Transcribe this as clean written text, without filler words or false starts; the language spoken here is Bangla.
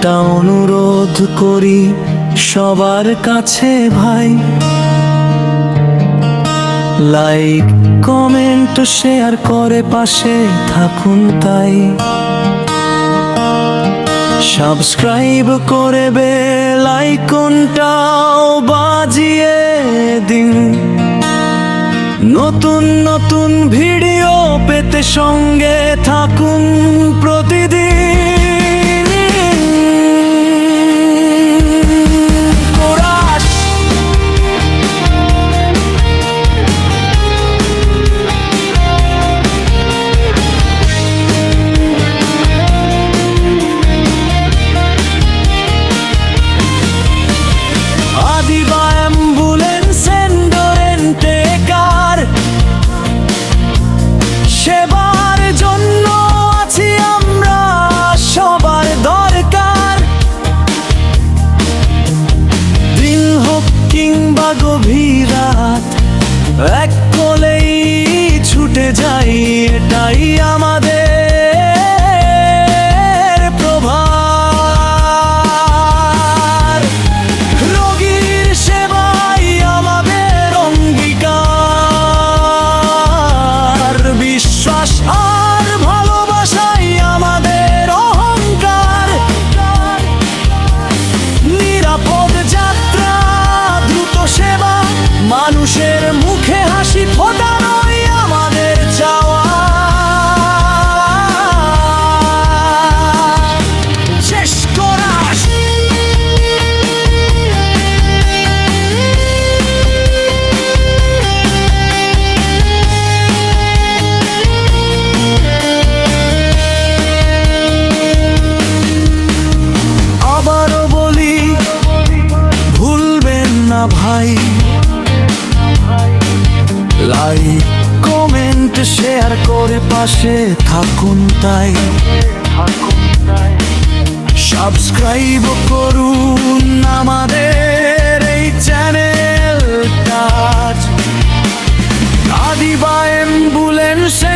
একটা অনুরোধ করি সবার কাছে ভাই, লাইক কমেন্ট শেয়ার করে পাশে থাকুন তাই। সাবস্ক্রাইব করে বেল আইকনটাও বাজিয়ে দিন, নতুন নতুন ভিডিও পেতে সঙ্গে থাকুন প্রতিদিন। সেবার জন্য আছি আমরা, সবার দরকার। দিন হোক কিংবা গভীর রাত, এক কোলেই ছুটে যাই, এটাই আমাদের প্রভার। রোগীর সেবাই আমাদের অঙ্গীকার, বিশ্বাস আর ভালোবাসাই আমাদের অহংকার। নিরাপদ যাত্রা, দ্রুত সেবা, মানুষের মুখে হাসি ফোটানোই আমাদের চাওয়া। শেষ করা আবারও বলি, ভুলবেন না ভাই, লাইক কমেন্ট শেয়ার করে পাশে থাকুন তাই। সাবস্ক্রাইব করুন আমাদের এই চ্যানেলটা। আদিবা অ্যাম্বুলেন্সে